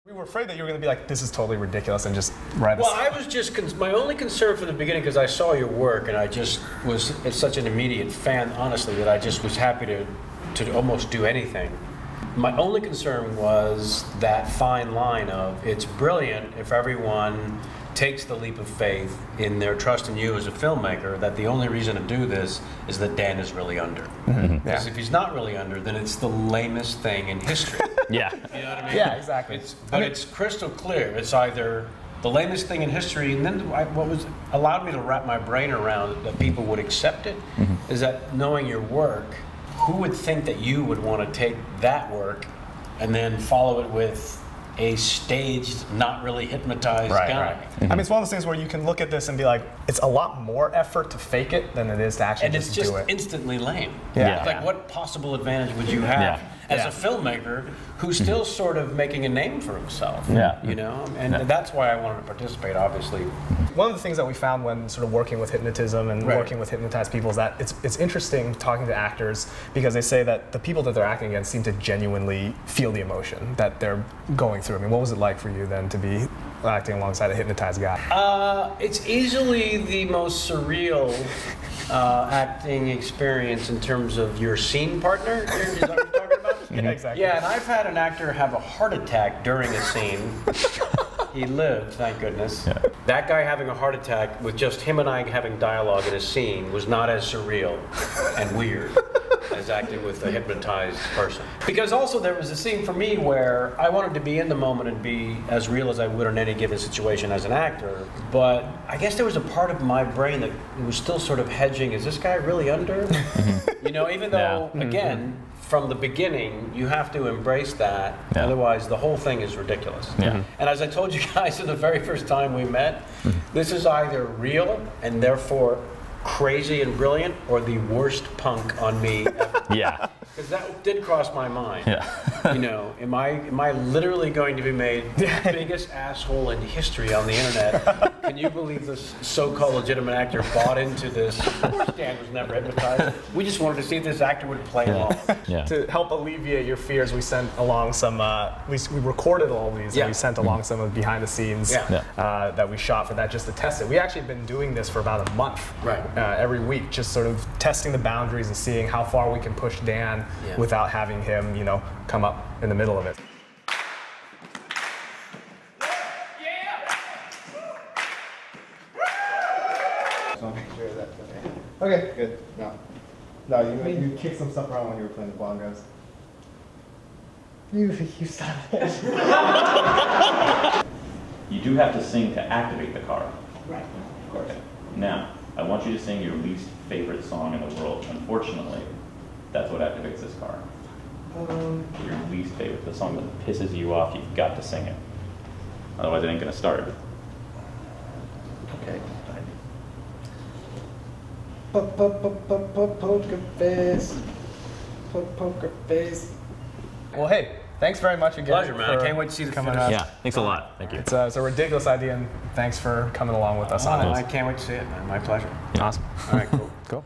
We were afraid that you were going to be like, this is totally ridiculous, and just write us. Well, I was just, my only concern from the beginning, because I saw your work and I just was such an immediate fan, honestly, that I just was happy to almost do anything. My only concern was that fine line of, it's brilliant if everyone takes the leap of faith in their trust in you as a filmmaker, that the only reason to do this is that Dan is really under. Because if he's not really under, then it's the lamest thing in history. Yeah. You know what I mean? Yeah, exactly. It's crystal clear. It's either the lamest thing in history, and then what was allowed me to wrap my brain around that people would accept it, is that knowing your work, who would think that you would want to take that work and then follow it with a staged, not really hypnotized guy? Right. I mean, it's one of those things where you can look at this and be like, it's a lot more effort to fake it than it is to actually And it's just do it. instantly lame. Yeah. It's like, what possible advantage would you have as a filmmaker who's still sort of making a name for himself? You know, and that's why I wanted to participate, obviously. One of the things that we found when sort of working with hypnotism and working with hypnotized people is that it's interesting talking to actors, because they say that the people that they're acting against seem to genuinely feel the emotion that they're going through. I mean, what was it like for you then to be acting alongside a hypnotized guy? It's easily the most surreal acting experience in terms of your scene partner. Is that what you're talking about? Yeah, exactly. Yeah, and I've had an actor have a heart attack during a scene. He lived, thank goodness. Yeah. That guy having a heart attack with just him and I having dialogue in a scene was not as surreal and weird as acting with a hypnotized person. Because also there was a scene for me where I wanted to be in the moment and be as real as I would in any given situation as an actor, but I guess there was a part of my brain that was still sort of hedging, is this guy really under? You know, even though, again, from the beginning, you have to embrace that, otherwise the whole thing is ridiculous. And as I told you guys the very first time we met, this is either real and therefore crazy and brilliant, or the worst punk on me ever. Because that did cross my mind. You know, am I literally going to be made the biggest asshole in history on the internet? Can you believe this so-called legitimate actor bought into this? Of course Dan was never hypnotized. We just wanted to see if this actor would play along. To help alleviate your fears, we sent along some, we recorded all these, and we sent along some of the behind the scenes that we shot for that, just to test it. We actually have been doing this for about a month, every week, just sort of testing the boundaries and seeing how far we can push Dan without having him, you know, come up in the middle of it. Okay, good. No, you kicked some stuff around when you were playing the bongos. You stop it. You do have to sing to activate the car. Right. Of course. Now, I want you to sing your least favorite song in the world. Unfortunately, that's what activates this car. Your least favorite, the song that pisses you off, you've got to sing it. Otherwise, it ain't gonna start. Okay. Poker face. Poker face. Well, hey, thanks very much again. Pleasure, man. I can't wait to see the coming finish. up. Yeah, thanks a lot. Thank you. It's a ridiculous idea, and thanks for coming along with us on it. I can't wait to see it, man. My pleasure. Awesome. All right, cool. Cool.